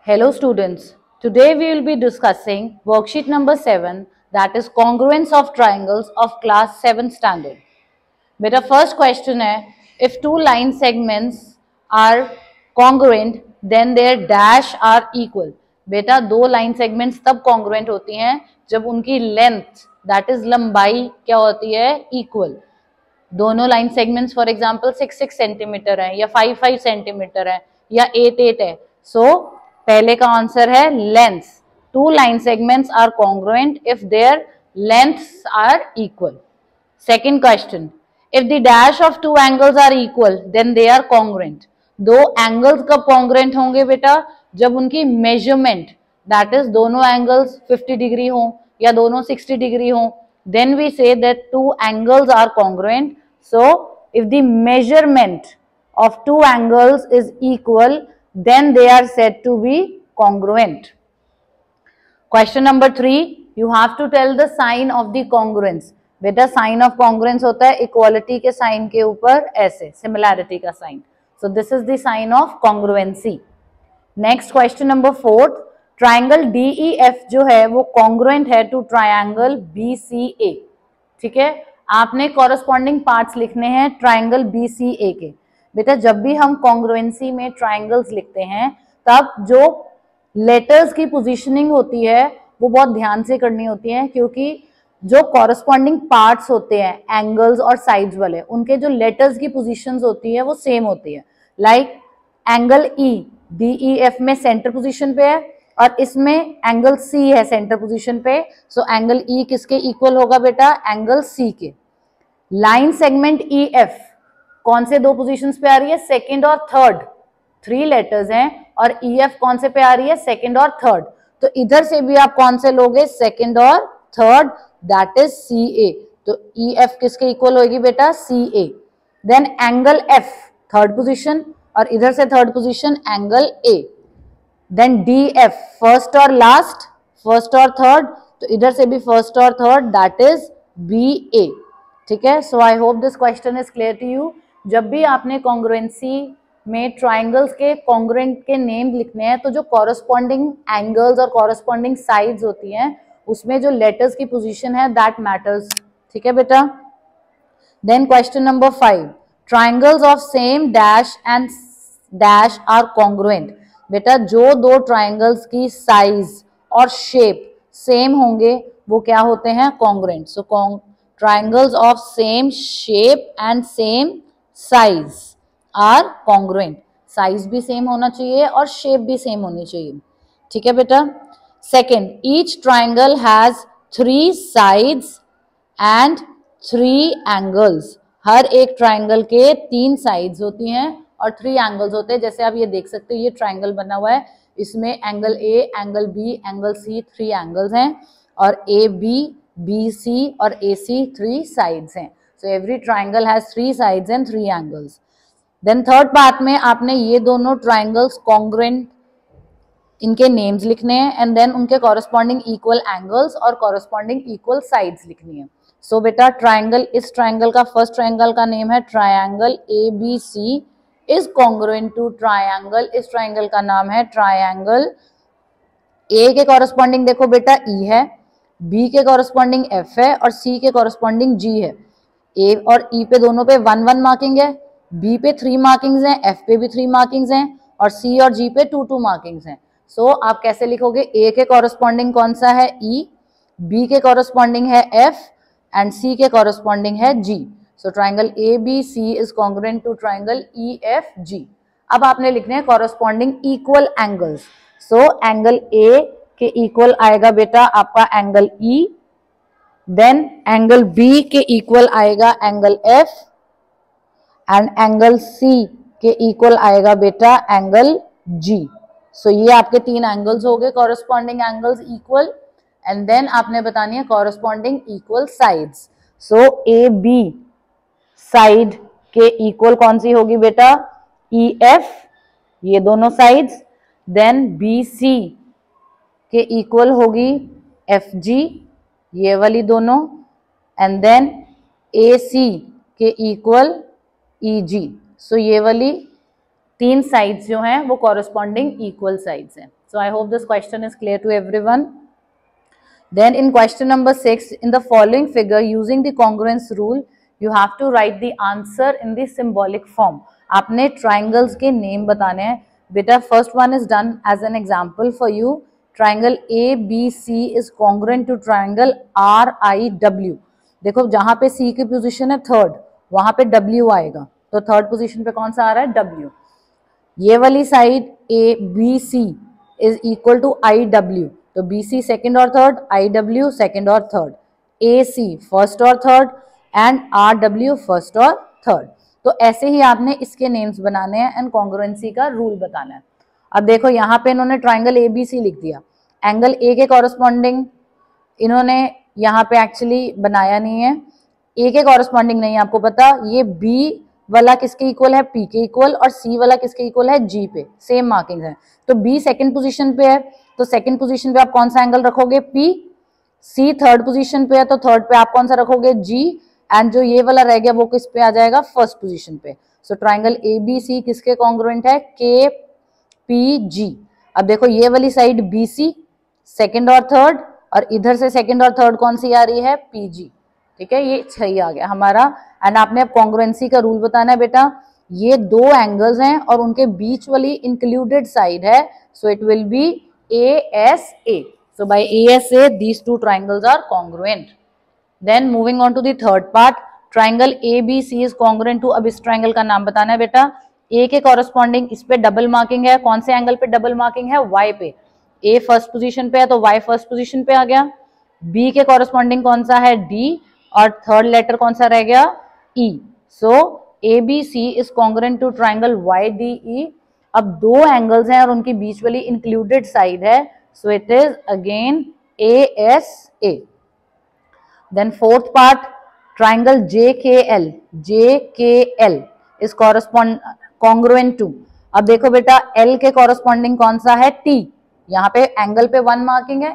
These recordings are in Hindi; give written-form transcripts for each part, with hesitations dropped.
Hello students, today we will be discussing worksheet number 7, that is congruence of triangles of class 7 standard. Beta first question hai, if two line segments are congruent then their dash are equal. बेटा दो लाइन सेगमेंट्स तब कॉन्ग्रुएंट होती हैं जब उनकी लेंथ दैट इज लंबाई क्या होती है इक्वल. दोनों line segments for example 6-6 centimetre है या 5-5 सेंटीमीटर है या 8-8 है. सो पहले का आंसर है length. Two line segments are congruent if their lengths are equal. Second question, if the dash of two angles are equal then they are congruent. दो एंगल्स कब कॉन्ग्रुएंट होंगे बेटा? जब उनकी मेजरमेंट दैट इज दोनों एंगल्स 50 डिग्री हो या दोनों 60 डिग्री हो, then we say that two angles are congruent. So if the measurement of two angles is equal then they are said to be congruent. Question number 3, you have to tell the sign of the congruence. बेटा साइन ऑफ कॉन्ग्रुएंस होता है इक्वालिटी के साइन के ऊपर ऐसे सिमिलैरिटी का sign. So this is the sign of congruency. Next question number 4, triangle DEF जो है वो कॉन्ग्रुएंट है टू ट्राइंगल BCA. ठीक है, आपने कॉरस्पॉन्डिंग पार्ट्स लिखने हैं ट्राइंगल BCA के. बेटा जब भी हम कॉन्ग्रुएंसी में ट्राइंगल्स लिखते हैं तब जो लेटर्स की पोजीशनिंग होती है वो बहुत ध्यान से करनी होती है, क्योंकि जो कॉरस्पॉन्डिंग पार्ट्स होते हैं एंगल्स और साइड्स वाले उनके जो लेटर्स की पोजीशंस होती है वो सेम होती है. लाइक एंगल DEF में सेंटर पोजीशन पे है और इसमें एंगल C है सेंटर पोजीशन पे. सो एंगल E किसके इक्वल होगा बेटा? एंगल C के. लाइन सेगमेंट EF कौन से दो पोजीशंस पे आ रही है? सेकंड और थर्ड. 3 लेटर्स हैं और EF कौन से पे आ रही है? सेकंड और थर्ड. तो इधर से भी आप कौन से लोगे? सेकंड और थर्ड, दैट इज CA. तो EF किसके इक्वल होगी बेटा? CA. Then angle F third position और इधर से third position angle A. Then DF first और लास्ट, फर्स्ट और थर्ड, तो इधर से भी फर्स्ट और थर्ड, दैट इज BA. ठीक है. So I hope this question is clear to you. जब भी आपने कॉन्ग्रुएंसी में ट्राइंगल्स के कॉन्ग्रुएंट के नेम लिखने हैं तो जो कॉरस्पॉन्डिंग एंगल्स और कॉरस्पॉन्डिंग साइड्स होती हैं उसमें जो लेटर्स की पोजीशन है दैट मैटर्स. ठीक है बेटा. Then question number 5, triangles of same dash and dash are congruent. बेटा जो दो ट्राइंगल्स की साइज और शेप सेम होंगे वो क्या होते हैं? Congruent. So triangles of same shape and same size are congruent. Size भी सेम होना चाहिए और शेप भी सेम होनी चाहिए. ठीक है बेटा. Second, each triangle has 3 sides and 3 angles. हर एक ट्राइंगल के 3 साइड्स होती हैं और 3 एंगल्स होते हैं. जैसे आप ये देख सकते हो ये ट्राइंगल बना हुआ है, इसमें angle A, angle B, angle C 3 angles हैं और AB, BC और AC 3 साइड्स हैं. So every triangle has 3 sides and 3 angles. Then third part में आपने ये दोनों ट्राइंगल्स कॉन्ग्रुएंट इनके नेम्स लिखने हैं एंड देन उनके कॉरस्पॉन्डिंग इक्वल एंगल्स और कॉरस्पॉन्डिंग इक्वल साइड्स लिखनी है. सो बेटा ट्राइंगल, इस ट्राइंगल का फर्स्ट ट्राइंगल का नेम है triangle ABC is congruent to triangle. इस ट्राइंगल का नाम है ट्राइंगल. A के कॉरस्पॉन्डिंग देखो बेटा E है, B के कॉरस्पॉन्डिंग F है और C के कॉरस्पॉन्डिंग G है. A और E पे दोनों पे 1-1 मार्किंग है, B पे 3 मार्किंग्स हैं, F पे भी 3 मार्किंग्स हैं और C और G पे 2-2 मार्किंग्स हैं. सो आप कैसे लिखोगे? A के कॉरस्पॉन्डिंग कौन सा है? E, B के कॉरस्पॉन्डिंग है F एंड C के कॉरस्पॉन्डिंग है G. So triangle ABC is congruent to triangle EFG. अब आपने लिखने हैं corresponding equal angles. So angle A के इक्वल आएगा बेटा आपका angle E. Then angle B के इक्वल आएगा angle F and angle C के इक्वल आएगा बेटा एंगल G. सो ये आपके 3 एंगल्स हो गए corresponding angles equal. And then आपने बतानी है corresponding equal sides. So AB side के इक्वल कौन सी होगी बेटा? EF, ये दोनों साइड्स. देन BC के इक्वल होगी FG, ये वाली दोनों. एंड देन AC के इक्वल EG. सो ये वाली 3 साइड्स जो हैं वो कॉरस्पॉन्डिंग इक्वल साइड्स हैं. So I hope this question is clear to everyone. Then in question number 6, in the following figure, using the congruence rule, you have to write the answer in the symbolic form. आपने triangles के name बताने हैं बेटा. First one is done as an example for you. Triangle ABC is congruent to triangle RIW. देखो जहाँ पे C की पोजीशन है थर्ड, वहां पे W आएगा, तो थर्ड पोजीशन पे कौन सा आ रहा है? W. ये वाली side ABC is equal to IW, तो BC सेकेंड और थर्ड, IW सेकेंड और थर्ड, AC फर्स्ट और थर्ड एंड RW फर्स्ट और थर्ड. तो ऐसे ही आपने इसके नेम्स बनाने हैं एंड कॉन्ग्रुएंसी का रूल बताना है. अब देखो यहाँ पे इन्होंने ट्राइंगल ABC लिख दिया, एंगल A के कॉरस्पॉन्डिंग इन्होंने यहाँ पे एक्चुअली बनाया नहीं है. A के कॉरस्पॉन्डिंग नहीं है, आपको पता. ये B वाला किसके इक्वल है? P के इक्वल, और C वाला किसके इक्वल है? G पे. सेम मार्किंग है, तो B सेकंड पोजीशन पे है, तो सेकंड पोजीशन पे आप कौन सा एंगल रखोगे? P. C थर्ड पोजीशन पे है, तो थर्ड पे आप कौन सा रखोगे? G. एंड जो ये वाला रह गया वो किस पे आ जाएगा? फर्स्ट पोजीशन पे. सो ट्राइंगल ABC किसके कॉन्ग्रुएंट है? KPG. अब देखो ये वाली साइड BC सेकंड और थर्ड, और इधर से सेकंड और थर्ड कौन सी आ रही है? PG. ठीक है, ये सही आ गया हमारा. एंड आपने अब कॉन्ग्रुएंसी का रूल बताना है बेटा. ये दो एंगल्स हैं और उनके बीच वाली इंक्लूडेड साइड है, so it will be ASA. So by ASA these two triangles are congruent. Then moving on to the third part, triangle ABC is congruent to. अब इस ट्राइंगल का नाम बताना है बेटा. A के कॉरस्पॉन्डिंग इस पे डबल मार्किंग है, कौन से एंगल पे डबल मार्किंग है? Y पे. A फर्स्ट पोजीशन पे है तो Y फर्स्ट पोजीशन पे आ गया. B के कॉरस्पॉन्डिंग कौन सा है? D, और थर्ड लेटर कौन सा रह गया? E. So ABC is congruent to triangle YDE. अब दो एंगल्स हैं और उनकी बीच वाली इंक्लूडेड साइड है, so it is again ASA. Then fourth part, triangle JKL. JKL is congruent to. अब देखो बेटा L के कॉरस्पॉन्डिंग कौन सा है? T. यहाँ पे एंगल पे वन मार्किंग है,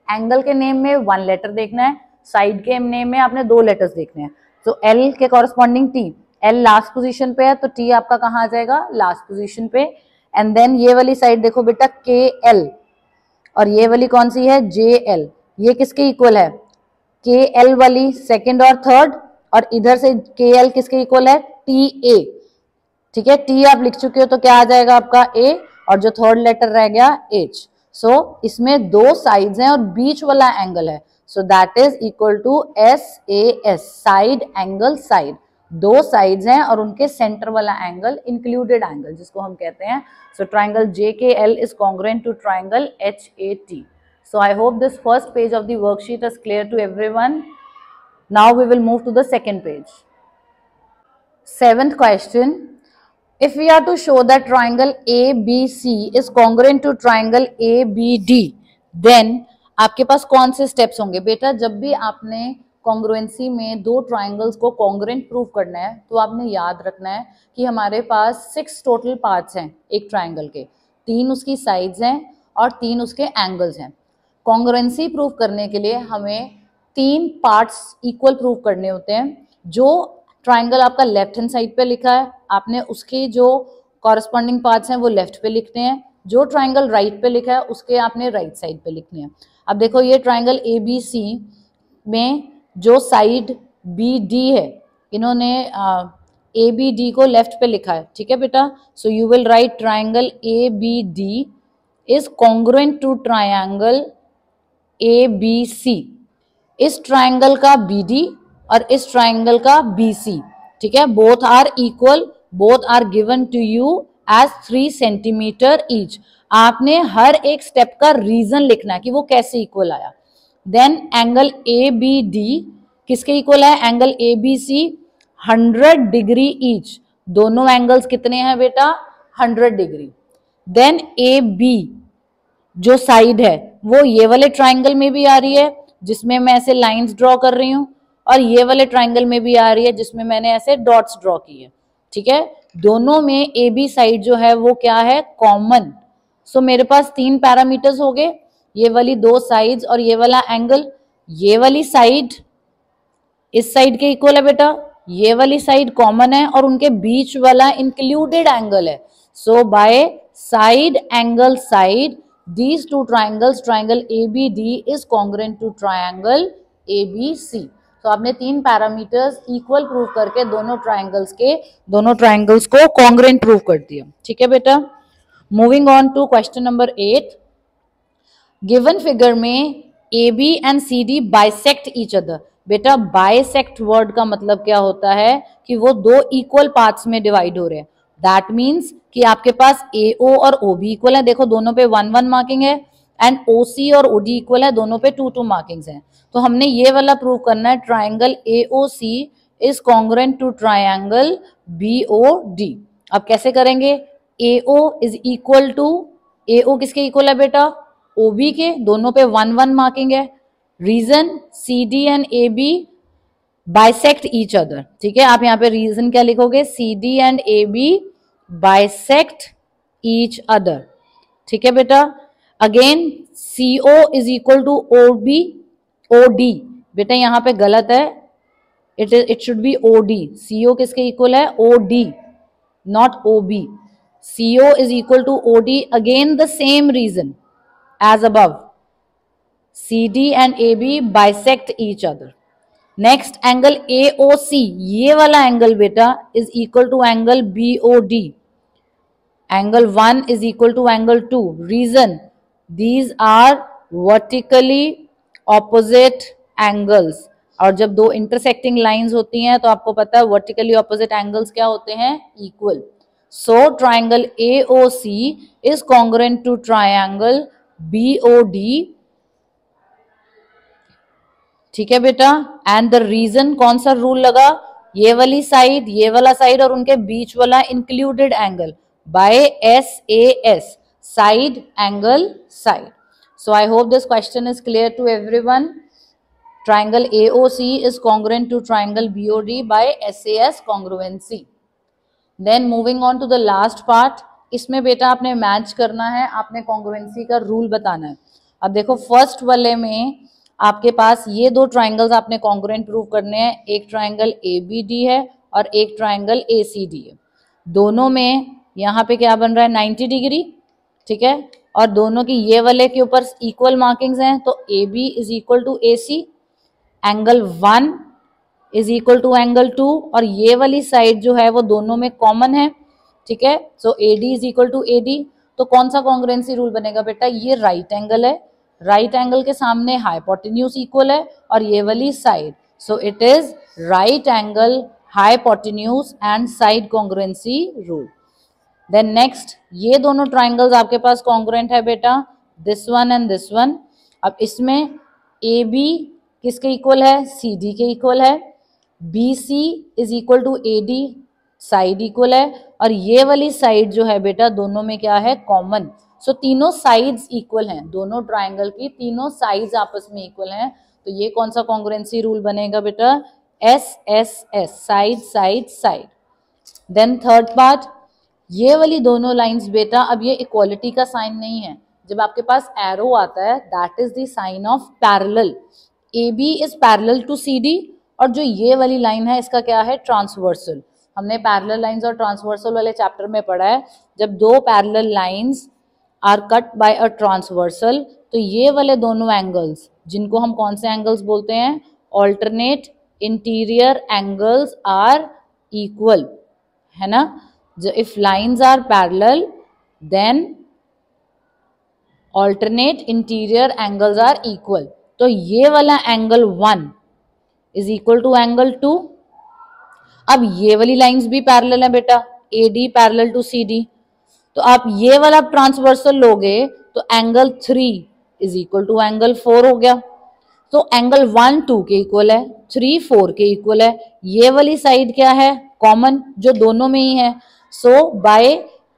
एंगल के नेम में वन लेटर देखना है, साइड के नेम में आपने दो लेटर्स देखने हैं. तो L के corresponding T. L last position पे है तो T आपका कहाँ आ जाएगा? लास्ट पोजीशन पे. एंड देन ये वाली साइड देखो बेटा KL, और ये वाली कौन सी है? JL. ये किसके इक्वल है? KL वाली सेकंड और थर्ड, और इधर से KL किसके इक्वल है? TA. ठीक है, T आप लिख चुके हो तो क्या आ जाएगा आपका? A, और जो थर्ड लेटर रह गया H. सो इसमें दो साइड्स हैं और बीच वाला एंगल है, so that is equal to SAS, side angle side. दो साइड्स हैं और उनके सेंटर वाला एंगल इंक्लूडेड एंगल जिसको हम कहते हैं. So triangle JKL is congruent to triangle HAT. So I hope this first page of the worksheet is clear to everyone. Now we will move to the second page. Seventh question. If we are to show that triangle ABC is congruent to triangle ABD, then आपके पास कौन से स्टेप्स होंगे बेटा? जब भी आपने कॉन्ग्रुएंसी में दो ट्राइंगल्स को कॉन्ग्रुएंट प्रूव करना है तो आपने याद रखना है कि हमारे पास 6 टोटल पार्ट्स हैं एक ट्राइंगल के, 3 उसकी साइड्स हैं और 3 उसके एंगल्स हैं. कॉन्ग्रुएंसी प्रूव करने के लिए हमें 3 पार्ट्स इक्वल प्रूव करने होते हैं. जो ट्राइंगल आपका लेफ्ट हैंड साइड पे लिखा है आपने उसके जो कॉरस्पॉन्डिंग पार्ट्स हैं वो लेफ्ट पे लिखने हैं. जो ट्राइंगल राइट पे लिखा है उसके आपने राइट साइड पे लिखने हैं. अब देखो ये ट्राइंगल ABC में जो साइड BD है इन्होंने ABD को लेफ्ट पे लिखा है. ठीक है बेटा, so you will write triangle ABD is congruent to triangle ABC. इस ट्राइंगल का BD और इस ट्राइंगल का BC, ठीक है, both are equal, both are given to you as 3 centimetre each. आपने हर एक स्टेप का रीजन लिखना है कि वो कैसे इक्वल आया. देन एंगल ABD किसके इक्वल है? Angle ABC 100 degree each. दोनों एंगल्स कितने हैं बेटा? 100 डिग्री. देन AB जो साइड है वो ये वाले ट्राइंगल में भी आ रही है जिसमें मैं ऐसे लाइंस ड्रॉ कर रही हूँ, और ये वाले ट्राइंगल में भी आ रही है जिसमें मैंने ऐसे डॉट्स ड्रॉ किए. ठीक है, दोनों में AB साइड जो है वो क्या है? कॉमन. सो मेरे पास 3 पैरामीटर्स हो गए, ये वाली 2 साइड्स और ये वाला एंगल. ये वाली साइड इस साइड के इक्वल है बेटा, ये वाली साइड कॉमन है और उनके बीच वाला इंक्लूडेड एंगल है. So by side angle side these two triangles, triangle ABD is congruent to triangle ABC. तो आपने तीन पैरामीटर्स इक्वल प्रूव करके दोनों ट्राइंगल्स को कॉन्ग्रुएंट प्रूव कर दिया. ठीक है बेटा. Moving on to question number 8. Given figure में AB and CD bisect each other. बेटा बाइसेक्ट वर्ड का मतलब क्या होता है कि वो दो इक्वल पार्ट्स में डिवाइड हो रहे हैं. दैट मीन्स कि आपके पास AO और OB इक्वल है. देखो दोनों पे 1-1 मार्किंग है. एंड OC और OD इक्वल है, दोनों पे 2-2 मार्किंग्स हैं. तो हमने ये वाला प्रूव करना है. Triangle AOC is congruent to triangle BOD. अब कैसे करेंगे? AO is equal to, AO किसके इक्वल है बेटा? OB के. दोनों पे 1-1 मार्किंग है. Reason CD and AB bisect each other. ठीक है, आप यहाँ पे रीजन क्या लिखोगे? CD and AB bisect each other. ठीक है बेटा. Again CO is equal to OD. बेटा यहाँ पे गलत है. It should be OD. CO किसके इक्वल है? OD, not OB. CO is equal to OD. Again the same reason as above. CD and AB bisect each other. Next angle AOC, ये वाला एंगल बेटा is equal to angle BOD. Angle 1 is equal to angle 2. Reason, these are vertically opposite angles. और जब दो intersecting lines होती हैं तो आपको पता है vertically opposite angles क्या होते हैं? Equal. So triangle AOC is congruent to triangle BOD. ठीक है बेटा. एंड द रीजन, कौन सा रूल लगा? ये वाली साइड, ये वाला साइड और उनके बीच वाला included angle by SAS, side angle side. So I hope this question is clear to everyone. Triangle AOC is congruent to triangle BOD by SAS congruency. Then moving on to the last part. इसमें बेटा आपने मैच करना है, आपने कॉन्ग्रुएंसी का रूल बताना है. अब देखो फर्स्ट वाले में आपके पास ये दो ट्राइंगल्स आपने कॉन्ग्रुएंट प्रूव करने हैं. एक ट्राइंगल ABD है और एक ट्राइंगल ACD है. दोनों में यहाँ पे क्या बन रहा है? 90 डिग्री. ठीक है, और दोनों की ये वाले के ऊपर इक्वल मार्किंग्स हैं. तो AB is equal to AC, angle 1 is equal to angle 2, और ये वाली साइड जो है वो दोनों में कॉमन है. ठीक है, so AD is equal to AD. तो कौन सा कॉन्ग्रुएंसी रूल बनेगा बेटा? ये राइट एंगल है. राइट एंगल के सामने हाइपोटेन्यूज इक्वल है और ये वाली side. So it is right angle, hypotenuse and side congruency rule. Then next, ये दोनों ट्राइंगल्स आपके पास कॉन्ग्रुएंट है बेटा, this one and this one. अब इसमें AB किसके इक्वल है? CD के इक्वल है. BC is equal to AD, side equal है. और ये वाली साइड जो है बेटा दोनों में क्या है? कॉमन. सो तीनों साइड्स इक्वल हैं. दोनों ट्राइंगल की तीनों साइड्स आपस में इक्वल हैं. तो ये कौन सा कॉन्ग्रुएंसी रूल बनेगा बेटा? SSS, side side side. Then third part, ये वाली दोनों लाइंस बेटा, अब ये इक्वालिटी का साइन नहीं है. जब आपके पास एरो आता है that is the sign of parallel. AB is parallel to CD, और जो ये वाली लाइन है इसका क्या है? ट्रांसवर्सल. हमने पैरेलल लाइंस और ट्रांसवर्सल वाले चैप्टर में पढ़ा है. जब दो parallel lines are cut by a transversal, तो ये वाले दोनों एंगल्स, जिनको हम कौन से एंगल्स बोलते हैं? Alternate interior angles are equal, है ना. If lines are parallel then alternate interior angles are equal. तो ये वाला angle 1 is equal to angle 2. अब ये वाली लाइंस भी पैरेलल है बेटा, AD पैरेलल टू CD. तो आप ये वाला ट्रांसवर्सल लोगे तो angle 3 is equal to angle 4 हो गया. तो एंगल 1 2 के इक्वल है, 3 4 के इक्वल है. ये वाली साइड क्या है? कॉमन, जो दोनों में ही है. So bye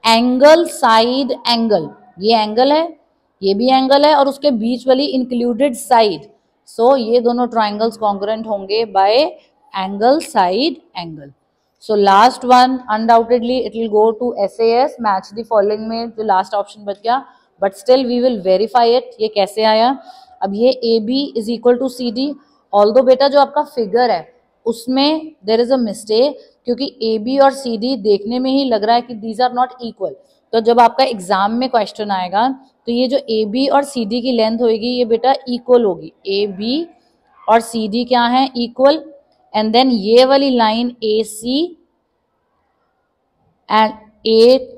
angle side angle, ये एंगल है, ये भी एंगल है, और उसके बीच वाली इंक्लूडेड साइड. सो ये दोनों ट्राइंगल्स कॉन्ग्रुएंट होंगे by angle side angle. So last one undoubtedly it will go to SAS, match the following में जो लास्ट ऑप्शन बच गया. But still we will verify it. ये कैसे आया? अब ये AB is equal to CD. Although बेटा जो आपका फिगर है उसमें देयर इज अ मिस्टेक, क्योंकि AB और CD देखने में ही लग रहा है कि दीज आर नॉट इक्वल. तो जब आपका एग्जाम में क्वेश्चन आएगा तो ये जो ए बी और सी डी की लेंथ होगी ये बेटा इक्वल होगी, ए बी और सी डी क्या है इक्वल, एंड देन ये वाली line A C and A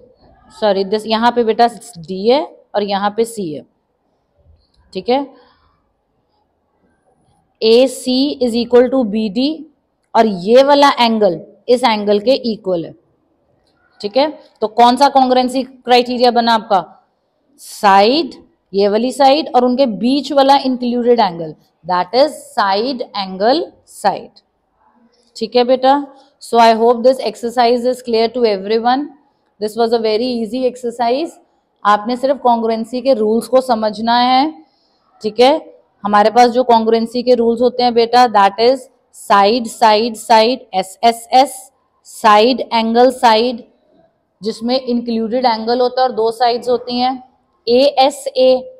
sorry this यहाँ पे बेटा डी है और यहाँ पे सी है, ठीक है। A C is equal to B D और ये वाला एंगल इस एंगल के इक्वल है, ठीक है। तो कौन सा कॉन्ग्रुएंसी क्राइटेरिया बना आपका, साइड, ये वाली साइड और उनके बीच वाला included angle, that is side angle side, ठीक है बेटा। So I hope this exercise is clear to everyone. This was a very easy exercise. आपने सिर्फ कॉन्ग्रुएंसी के रूल्स को समझना है, ठीक है। हमारे पास जो कॉन्ग्रुएंसी के रूल्स होते हैं बेटा that is side side side, S S S, side angle side जिसमें इंक्लूडेड एंगल होता है और दो साइड्स होती हैं, ए एस ए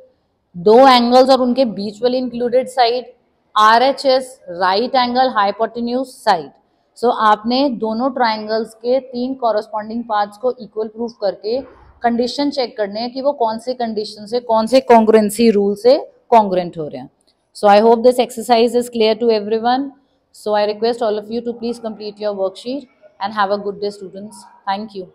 दो एंगल्स और उनके बीच वाली included side, R H S right angle hypotenuse side. So आपने दोनों ट्राइंगल्स के 3 कॉरस्पॉन्डिंग पार्ट्स को इक्वल प्रूफ करके कंडीशन चेक करने हैं कि वो कौन से कंडीशन से कौन से कॉन्ग्रुएंसी रूल से कॉन्ग्रुएंट हो रहे हैं। So I hope this exercise is clear to everyone. So I request all of you to please complete your worksheet and have a good day, students. Thank you.